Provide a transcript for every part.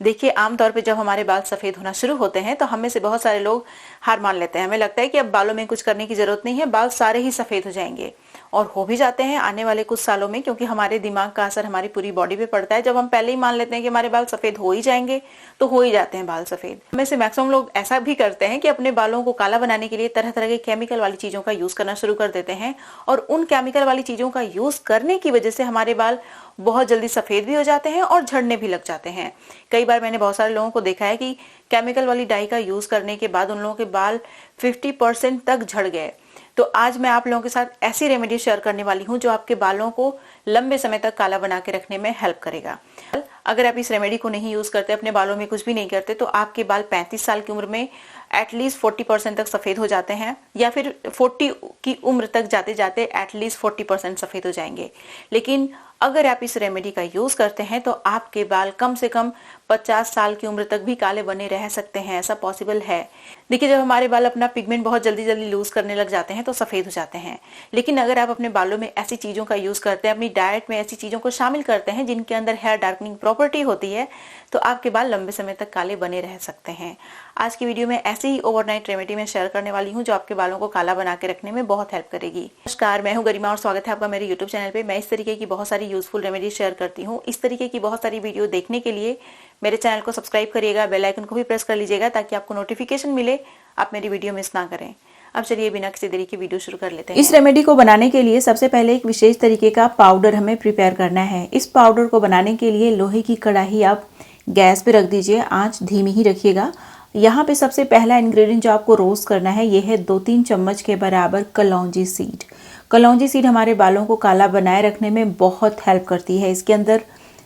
देखिए, आमतौर पे जब हमारे बाल सफ़ेद होना शुरू होते हैं तो हम में से बहुत सारे लोग हार मान लेते हैं। हमें लगता है कि अब बालों में कुछ करने की ज़रूरत नहीं है, बाल सारे ही सफ़ेद हो जाएंगे। और हो भी जाते हैं आने वाले कुछ सालों में, क्योंकि हमारे दिमाग का असर हमारी पूरी बॉडी पे पड़ता है। जब हम पहले ही मान लेते हैं कि हमारे बाल सफ़ेद हो ही जाएंगे तो हो ही जाते हैं बाल सफ़ेद। हमें से मैक्सिमम लोग ऐसा भी करते हैं कि अपने बालों को काला बनाने के लिए तरह तरह के केमिकल वाली चीज़ों का यूज़ करना शुरू कर देते हैं, और उन केमिकल वाली चीज़ों का यूज़ करने की वजह से हमारे बाल बहुत जल्दी सफ़ेद भी हो जाते हैं और झड़ने भी लग जाते हैं। कई बार मैंने बहुत सारे लोगों को देखा है कि केमिकल वाली डाई का यूज़ करने के बाद उन लोगों के बाल 50% तक झड़ गए। तो आज मैं आप लोगों के साथ ऐसी रेमेडी शेयर करने वाली हूँ जो आपके बालों को लंबे समय तक काला बना के रखने में हेल्प करेगा। अगर आप इस रेमेडी को नहीं यूज़ करते, अपने बालों में कुछ भी नहीं करते, तो आपके बाल 35 साल की उम्र में एटलीस्ट 40% तक सफ़ेद हो जाते हैं, या फिर 40 की उम्र तक जाते जाते एटलीस्ट 40% सफ़ेद हो जाएंगे। लेकिन अगर आप इस रेमेडी का यूज़ करते हैं तो आपके बाल कम से कम 50 साल की उम्र तक भी काले बने रह सकते हैं। ऐसा पॉसिबल है। देखिए, जब हमारे बाल अपना पिगमेंट बहुत जल्दी जल्दी लूज करने लग जाते हैं तो सफ़ेद हो जाते हैं। लेकिन अगर आप अपने बालों में ऐसी चीज़ों का यूज़ करते हैं, अपनी डाइट में ऐसी चीज़ों को शामिल करते हैं जिनके अंदर हेयर डार्कनिंग प्रॉपर्टी होती है, तो आपके बाल लंबे समय तक काले बने रह सकते हैं। आज की वीडियो में ऐसी ही ओवरनाइट रेमेडी मैं शेयर करने वाली हूँ जो आपके बालों को काला बना के रखने में बहुत हेल्प करेगी। नमस्कार, मैं हूँ गरिमा और स्वागत है आपका मेरे यूट्यूब चैनल पे। मैं इस तरीके की बहुत सारी यूजफुल रेमेडी शेयर करती हूँ। इस तरीके की बहुत सारी वीडियो देखने के लिए मेरे चैनल को सब्सक्राइब करिएगा, बेल आइकन को भी प्रेस कर लीजिएगा ताकि आपको नोटिफिकेशन मिले, आप मेरी वीडियो मिस ना करें। अब चलिए बिना किसी देरी की वीडियो शुरू कर लेते हैं। इस रेमेडी को बनाने के लिए सबसे पहले एक विशेष तरीके का पाउडर हमें प्रिपेयर करना है। इस पाउडर को बनाने के लिए लोहे की कढ़ाई आप गैस पे रख दीजिए, आंच धीमी ही रखिएगा। यहाँ पे सबसे पहला इंग्रेडिएंट जो आपको रोस्ट करना है ये है 2-3 चम्मच के बराबर कलौंजी सीड। कलौंजी सीड हमारे बालों को काला बनाए रखने में बहुत हेल्प करती है। इसके अंदर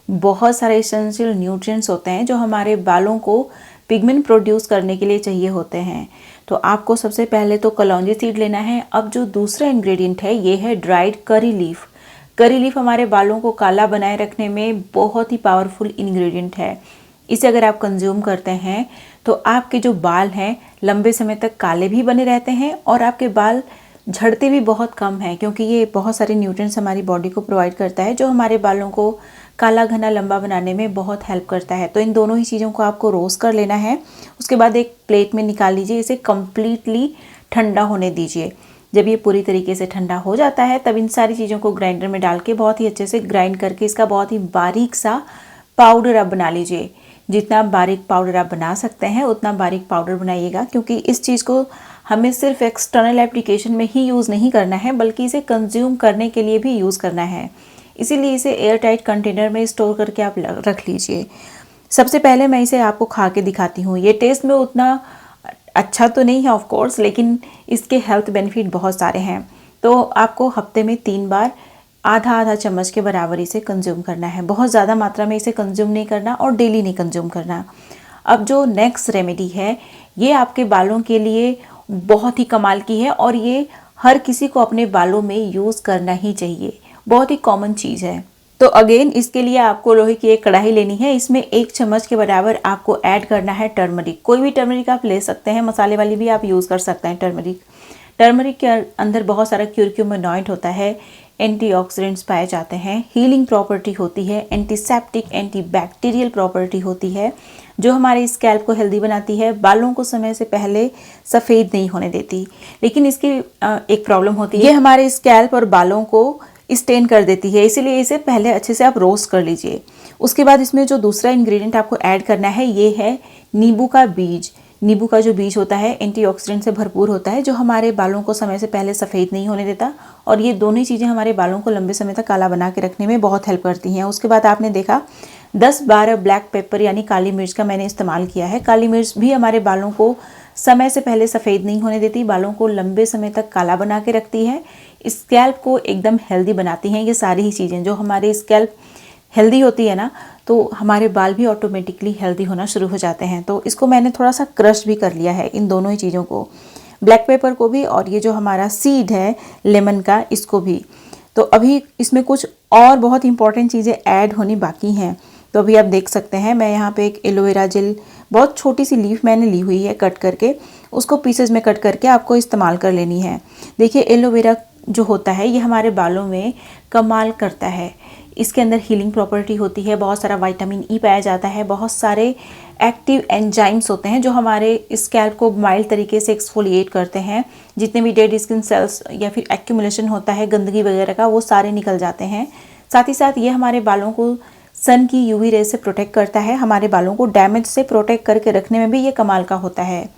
बहुत सारे एसेंशियल न्यूट्रिएंट्स होते हैं जो हमारे बालों को पिगमेंट प्रोड्यूस करने के लिए चाहिए होते हैं। तो आपको सबसे पहले तो कलौंजी सीड लेना है। अब जो दूसरा इंग्रेडिएंट है ये है ड्राइड करी लीफ। करी लीफ हमारे बालों को काला बनाए रखने में बहुत ही पावरफुल इंग्रेडिएंट है। इसे अगर आप कंज्यूम करते हैं तो आपके जो बाल हैं लंबे समय तक काले भी बने रहते हैं और आपके बाल झड़ते भी बहुत कम हैं, क्योंकि ये बहुत सारे न्यूट्रिएंट्स हमारी बॉडी को प्रोवाइड करता है जो हमारे बालों को काला घना लंबा बनाने में बहुत हेल्प करता है। तो इन दोनों ही चीज़ों को आपको रोस्ट कर लेना है। उसके बाद एक प्लेट में निकाल लीजिए, इसे कम्प्लीटली ठंडा होने दीजिए। जब ये पूरी तरीके से ठंडा हो जाता है तब इन सारी चीज़ों को ग्राइंडर में डाल के बहुत ही अच्छे से ग्राइंड करके इसका बहुत ही बारीक सा पाउडर आप बना लीजिए। जितना बारीक पाउडर आप बना सकते हैं उतना बारीक पाउडर बनाइएगा, क्योंकि इस चीज़ को हमें सिर्फ एक्सटर्नल एप्लीकेशन में ही यूज़ नहीं करना है बल्कि इसे कंज्यूम करने के लिए भी यूज़ करना है। इसीलिए इसे एयर टाइट कंटेनर में स्टोर करके आप रख लीजिए। सबसे पहले मैं इसे आपको खा के दिखाती हूँ। ये टेस्ट में उतना अच्छा तो नहीं है ऑफ कोर्स, लेकिन इसके हेल्थ बेनिफिट बहुत सारे हैं। तो आपको हफ्ते में 3 बार आधा आधा चम्मच के बराबर इसे कंज्यूम करना है। बहुत ज़्यादा मात्रा में इसे कंज्यूम नहीं करना और डेली नहीं कंज्यूम करना। अब जो नेक्स्ट रेमेडी है ये आपके बालों के लिए बहुत ही कमाल की है और ये हर किसी को अपने बालों में यूज़ करना ही चाहिए। बहुत ही कॉमन चीज़ है। तो अगेन इसके लिए आपको लोहे की एक कढ़ाई लेनी है। इसमें 1 चम्मच के बराबर आपको ऐड करना है टर्मरिक। कोई भी टर्मरिक आप ले सकते हैं, मसाले वाली भी आप यूज़ कर सकते हैं टर्मरिक। टर्मरिक के अंदर बहुत सारा क्यूरक्यूमिनॉइड होता है, एंटीऑक्सीडेंट्स पाए जाते हैं, हीलिंग प्रॉपर्टी होती है, एंटीसेप्टिक एंटीबैक्टीरियल प्रॉपर्टी होती है जो हमारे स्कैल्प को हेल्दी बनाती है, बालों को समय से पहले सफ़ेद नहीं होने देती। लेकिन इसकी एक प्रॉब्लम होती है, ये हमारे स्कैल्प और बालों को स्टेन कर देती है। इसीलिए इसे पहले अच्छे से आप रोस्ट कर लीजिए। उसके बाद इसमें जो दूसरा इंग्रेडिएंट आपको ऐड करना है ये है नींबू का बीज। नींबू का जो बीज होता है एंटीऑक्सीडेंट से भरपूर होता है जो हमारे बालों को समय से पहले सफ़ेद नहीं होने देता, और ये दोनों ही चीज़ें हमारे बालों को लंबे समय तक काला बना के रखने में बहुत हेल्प करती हैं। उसके बाद आपने देखा 10-12 ब्लैक पेपर यानी काली मिर्च का मैंने इस्तेमाल किया है। काली मिर्च भी हमारे बालों को समय से पहले सफ़ेद नहीं होने देती, बालों को लंबे समय तक काला बना के रखती है, स्कैल्प को एकदम हेल्दी बनाती हैं। ये सारी ही चीज़ें जो हमारे स्कैल्प हेल्दी होती है ना, तो हमारे बाल भी ऑटोमेटिकली हेल्दी होना शुरू हो जाते हैं। तो इसको मैंने थोड़ा सा क्रश भी कर लिया है, इन दोनों ही चीज़ों को, ब्लैक पेपर को भी और ये जो हमारा सीड है लेमन का इसको भी। तो अभी इसमें कुछ और बहुत इंपॉर्टेंट चीज़ें ऐड होनी बाकी हैं। तो अभी आप देख सकते हैं मैं यहाँ पे एक एलोवेरा जेल, बहुत छोटी सी लीफ मैंने ली हुई है कट करके, उसको पीसेज में कट करके आपको इस्तेमाल कर लेनी है। देखिए एलोवेरा जो होता है ये हमारे बालों में कमाल करता है। इसके अंदर हीलिंग प्रॉपर्टी होती है, बहुत सारा विटामिन ई पाया जाता है, बहुत सारे एक्टिव एंजाइम्स होते हैं जो हमारे स्कैल्प को माइल्ड तरीके से एक्सफोलिएट करते हैं। जितने भी डेड स्किन सेल्स या फिर एक्यूमुलेशन होता है गंदगी वगैरह का, वो सारे निकल जाते हैं। साथ ही साथ ये हमारे बालों को सन की यूवी रे से प्रोटेक्ट करता है, हमारे बालों को डैमेज से प्रोटेक्ट करके रखने में भी ये कमाल का होता है।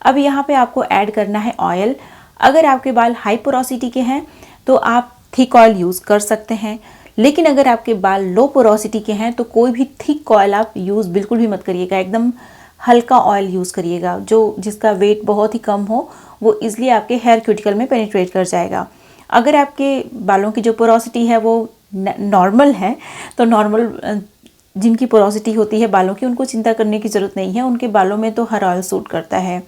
अब यहाँ पे आपको ऐड करना है ऑयल। अगर आपके बाल हाई पोरोसिटी के हैं तो आप थिक ऑयल यूज़ कर सकते हैं, लेकिन अगर आपके बाल लो पोरोसिटी के हैं तो कोई भी थिक ऑयल आप यूज़ बिल्कुल भी मत करिएगा। एकदम हल्का ऑयल यूज़ करिएगा, जो जिसका वेट बहुत ही कम हो, वो ईजिली आपके हेयर क्यूटिकल में पेनिट्रेट कर जाएगा। अगर आपके बालों की जो पोरोसिटी है वो नॉर्मल है तो नॉर्मल जिनकी पोरोसिटी होती है बालों की, उनको चिंता करने की ज़रूरत नहीं है, उनके बालों में तो हर ऑयल सूट करता है।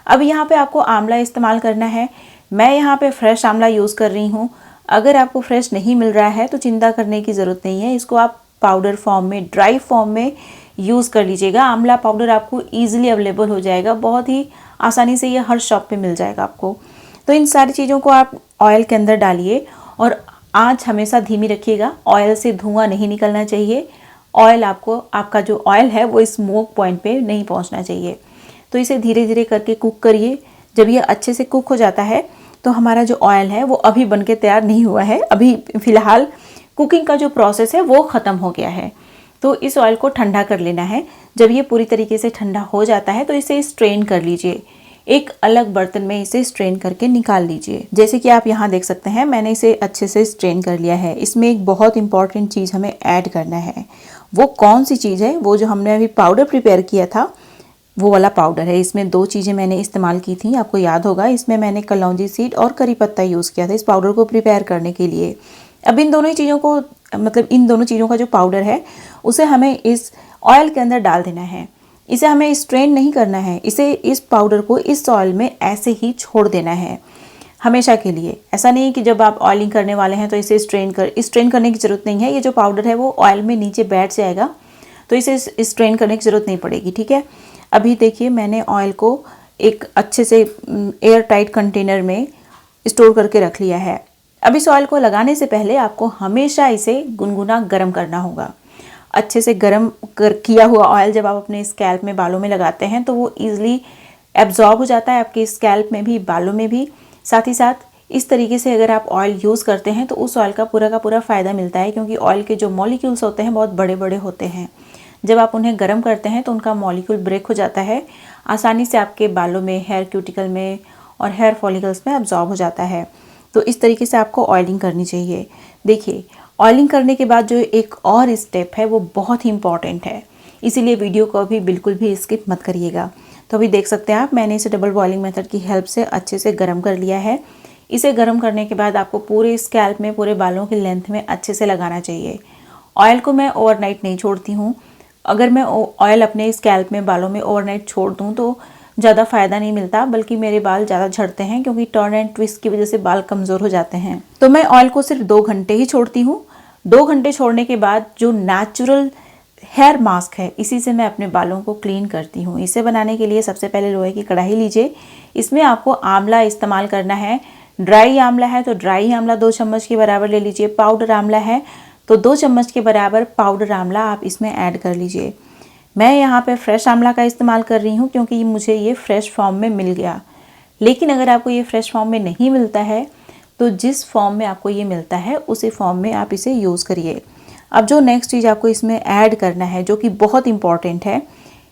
अब यहाँ पे आपको आंवला इस्तेमाल करना है। मैं यहाँ पे फ्रेश आंवला यूज़ कर रही हूँ। अगर आपको फ्रेश नहीं मिल रहा है तो चिंता करने की ज़रूरत नहीं है, इसको आप पाउडर फॉर्म में, ड्राई फॉर्म में यूज़ कर लीजिएगा। आंवला पाउडर आपको ईजिली अवेलेबल हो जाएगा, बहुत ही आसानी से ये हर शॉप पे मिल जाएगा आपको। तो इन सारी चीज़ों को आप ऑयल के अंदर डालिए और आंच हमेशा धीमी रखिएगा। ऑयल से धुआं नहीं निकलना चाहिए। ऑयल आपका जो ऑयल है वो स्मोक पॉइंट पे नहीं पहुंचना चाहिए। तो इसे धीरे धीरे करके कुक करिए। जब ये अच्छे से कुक हो जाता है तो हमारा जो ऑयल है वो अभी बनके तैयार नहीं हुआ है, अभी फ़िलहाल कुकिंग का जो प्रोसेस है वो ख़त्म हो गया है। तो इस ऑयल को ठंडा कर लेना है। जब ये पूरी तरीके से ठंडा हो जाता है तो इसे स्ट्रेन कर लीजिए। एक अलग बर्तन में इसे स्ट्रेन करके निकाल लीजिए। जैसे कि आप यहाँ देख सकते हैं, मैंने इसे अच्छे से स्ट्रेन कर लिया है। इसमें एक बहुत इंपॉर्टेंट चीज़ हमें ऐड करना है। वो कौन सी चीज़ है? वो जो हमने अभी पाउडर प्रिपेयर किया था वो वाला पाउडर है। इसमें 2 चीज़ें मैंने इस्तेमाल की थी, आपको याद होगा। इसमें मैंने कलौंजी सीड और करी पत्ता यूज़ किया था इस पाउडर को प्रिपेयर करने के लिए। अब इन दोनों ही चीज़ों को, मतलब इन दोनों चीज़ों का जो पाउडर है उसे हमें इस ऑयल के अंदर डाल देना है। इसे हमें स्ट्रेन नहीं करना है, इसे, इस पाउडर को इस ऑयल में ऐसे ही छोड़ देना है हमेशा के लिए। ऐसा नहीं कि जब आप ऑयलिंग करने वाले हैं तो इसे स्ट्रेन करने की ज़रूरत नहीं है। ये जो पाउडर है वो ऑयल में नीचे बैठ जाएगा, तो इसे स्ट्रेन करने की ज़रूरत नहीं पड़ेगी, ठीक है। अभी देखिए मैंने ऑयल को एक अच्छे से एयर टाइट कंटेनर में स्टोर करके रख लिया है। अब इस ऑयल को लगाने से पहले आपको हमेशा इसे गुनगुना गर्म करना होगा। अच्छे से किया हुआ ऑयल जब आप अपने स्कैल्प में, बालों में लगाते हैं तो वो ईजिली एब्जॉर्ब हो जाता है आपके स्कैल्प में भी, बालों में भी। साथ ही साथ इस तरीके से अगर आप ऑयल यूज़ करते हैं तो उस ऑयल का पूरा फ़ायदा मिलता है, क्योंकि ऑयल के जो मॉलिक्यूल्स होते हैं बहुत बड़े बड़े होते हैं। जब आप उन्हें गर्म करते हैं तो उनका मॉलिक्यूल ब्रेक हो जाता है, आसानी से आपके बालों में, हेयर क्यूटिकल में और हेयर फॉलिकल्स में एब्जॉर्ब हो जाता है। तो इस तरीके से आपको ऑयलिंग करनी चाहिए। देखिए, ऑयलिंग करने के बाद जो एक और स्टेप है वो बहुत ही इंपॉर्टेंट है, इसीलिए वीडियो को भी बिल्कुल भी स्किप मत करिएगा। तो अभी देख सकते हैं आप, मैंने इसे डबल बॉइलिंग मेथड की हेल्प से अच्छे से गर्म कर लिया है। इसे गर्म करने के बाद आपको पूरे स्कैल्प में, पूरे बालों की लेंथ में अच्छे से लगाना चाहिए। ऑयल को मैं ओवरनाइट नहीं छोड़ती हूँ। अगर मैं ऑयल अपने स्कैल्प में, बालों में ओवरनाइट छोड़ दूँ तो ज़्यादा फ़ायदा नहीं मिलता, बल्कि मेरे बाल ज़्यादा झड़ते हैं, क्योंकि टर्न एंड ट्विस्ट की वजह से बाल कमज़ोर हो जाते हैं। तो मैं ऑयल को सिर्फ 2 घंटे ही छोड़ती हूँ। 2 घंटे छोड़ने के बाद जो नेचुरल हेयर मास्क है, इसी से मैं अपने बालों को क्लीन करती हूँ। इसे बनाने के लिए सबसे पहले लोहे की कढ़ाई लीजिए। इसमें आपको आंवला इस्तेमाल करना है। ड्राई आंवला है तो ड्राई आंवला 2 चम्मच के बराबर ले लीजिए। पाउडर आंवला है तो 2 चम्मच के बराबर पाउडर आंवला आप इसमें ऐड कर लीजिए। मैं यहाँ पे फ्रेश आंवला का इस्तेमाल कर रही हूँ, क्योंकि मुझे ये फ्रेश फॉर्म में मिल गया। लेकिन अगर आपको ये फ्रेश फॉर्म में नहीं मिलता है तो जिस फॉर्म में आपको ये मिलता है उसी फॉर्म में आप इसे यूज़ करिए। अब जो नेक्स्ट चीज़ आपको इसमें ऐड करना है, जो कि बहुत इंपॉर्टेंट है,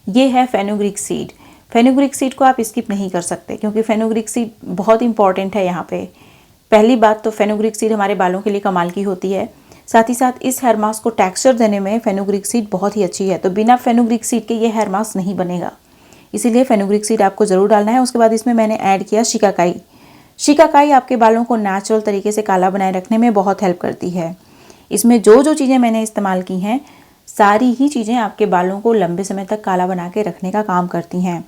ये है फेनुग्रीक सीड। फेनुग्रीक सीड को आप स्किप नहीं कर सकते, क्योंकि फेनुग्रीक सीड बहुत इंपॉर्टेंट है यहाँ पे। पहली बात तो फेनुग्रीक सीड हमारे बालों के लिए कमाल की होती है। साथ ही साथ इस हेयर मास्क को टेक्सचर देने में फेनुग्रीक सीड बहुत ही अच्छी है। तो बिना फेनुग्रीक सीड के ये हेयर मास्क नहीं बनेगा, इसीलिए फेनुग्रीक सीड आपको ज़रूर डालना है। उसके बाद इसमें मैंने ऐड किया शिकाकाई। शिकाकाई आपके बालों को नेचुरल तरीके से काला बनाए रखने में बहुत हेल्प करती है। इसमें जो जो चीज़ें मैंने इस्तेमाल की हैं, सारी ही चीज़ें आपके बालों को लंबे समय तक काला बना के रखने का काम करती हैं।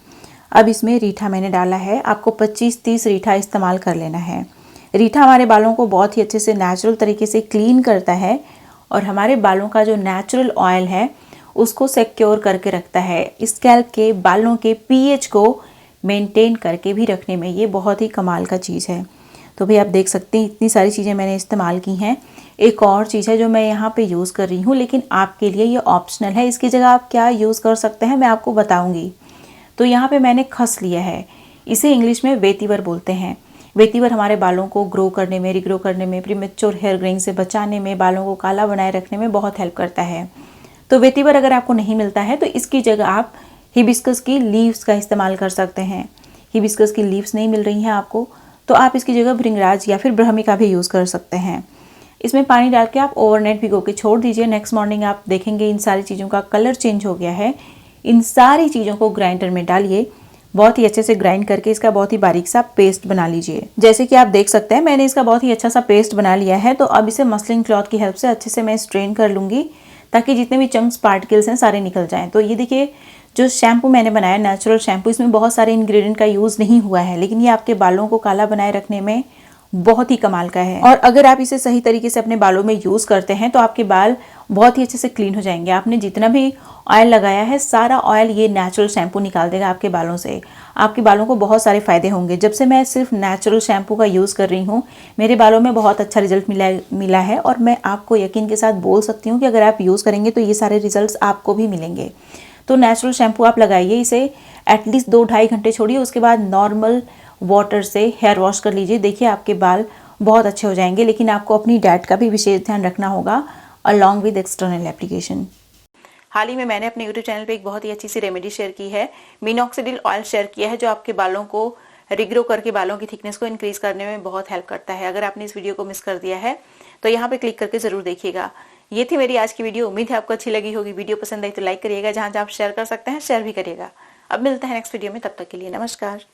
अब इसमें रीठा मैंने डाला है। आपको 25-30 रीठा इस्तेमाल कर लेना है। रीठा हमारे बालों को बहुत ही अच्छे से नेचुरल तरीके से क्लीन करता है और हमारे बालों का जो नेचुरल ऑयल है उसको सिक्योर करके रखता है। स्कैल्प के, बालों के पीएच को मेंटेन करके भी रखने में ये बहुत ही कमाल का चीज़ है। तो भाई आप देख सकते हैं इतनी सारी चीज़ें मैंने इस्तेमाल की हैं। एक और चीज़ है जो मैं यहाँ पे यूज़ कर रही हूँ, लेकिन आपके लिए ये ऑप्शनल है। इसकी जगह आप क्या यूज़ कर सकते हैं मैं आपको बताऊँगी। तो यहाँ पे मैंने खस लिया है, इसे इंग्लिश में वेतीवर बोलते हैं। वेतीवर हमारे बालों को ग्रो करने में, रिग्रो करने में, प्रीमेच्योर हेयर ग्रेइंग से बचाने में, बालों को काला बनाए रखने में बहुत हेल्प करता है। तो वेतीवर अगर आपको नहीं मिलता है तो इसकी जगह आप हिबिस्कस की लीव्स का इस्तेमाल कर सकते हैं। हिबिस्कस की लीव्स नहीं मिल रही हैं आपको तो आप इसकी जगह भृंगराज या फिर ब्रह्मी का भी यूज़ कर सकते हैं। इसमें पानी डाल के आप ओवरनाइट भिगो के छोड़ दीजिए। नेक्स्ट मॉर्निंग आप देखेंगे इन सारी चीज़ों का कलर चेंज हो गया है। इन सारी चीज़ों को ग्राइंडर में डालिए, बहुत ही अच्छे से ग्राइंड करके इसका बहुत ही बारीक सा पेस्ट बना लीजिए। जैसे कि आप देख सकते हैं मैंने इसका बहुत ही अच्छा सा पेस्ट बना लिया है। तो अब इसे मसलिन क्लॉथ की हेल्प से अच्छे से मैं स्ट्रेन कर लूँगी ताकि जितने भी चंक्स पार्टिकल्स हैं सारे निकल जाएं। तो ये देखिए जो शैम्पू मैंने बनाया नेचुरल शैम्पू, इसमें बहुत सारे इंग्रेडिएंट का यूज़ नहीं हुआ है, लेकिन ये आपके बालों को काला बनाए रखने में बहुत ही कमाल का है। और अगर आप इसे सही तरीके से अपने बालों में यूज़ करते हैं तो आपके बाल बहुत ही अच्छे से क्लीन हो जाएंगे। आपने जितना भी ऑयल लगाया है सारा ऑयल ये नेचुरल शैम्पू निकाल देगा आपके बालों से। आपके बालों को बहुत सारे फ़ायदे होंगे। जब से मैं सिर्फ नेचुरल शैम्पू का यूज़ कर रही हूँ मेरे बालों में बहुत अच्छा रिजल्ट मिला है और मैं आपको यकीन के साथ बोल सकती हूँ कि अगर आप यूज़ करेंगे तो ये सारे रिजल्ट्स आपको भी मिलेंगे। तो नेचुरल शैम्पू आप लगाइए, इसे एटलीस्ट 2-2.5 घंटे छोड़िए, उसके बाद नॉर्मल वाटर से हेयर वॉश कर लीजिए। देखिए आपके बाल बहुत अच्छे हो जाएंगे, लेकिन आपको अपनी डाइट का भी विशेष ध्यान रखना होगा अलॉन्ग विद एक्सटर्नल एप्लीकेशन। हाल ही में मैंने अपने यूट्यूब चैनल पे एक बहुत ही अच्छी सी रेमेडी शेयर की है, मिनॉक्सिडिल ऑयल शेयर किया है, जो आपके बालों को रिग्रो करके बालों की थिकनेस को इंक्रीज करने में बहुत हेल्प करता है। अगर आपने इस वीडियो को मिस कर दिया है तो यहाँ पे क्लिक करके जरूर देखिएगा। ये थी मेरी आज की वीडियो, उम्मीद है आपको अच्छी लगी होगी। वीडियो पसंद आई तो लाइक करिएगा, जहां जहां आप शेयर कर सकते हैं शेयर भी करिएगा। अब मिलते हैं नेक्स्ट वीडियो में, तब तक के लिए नमस्कार।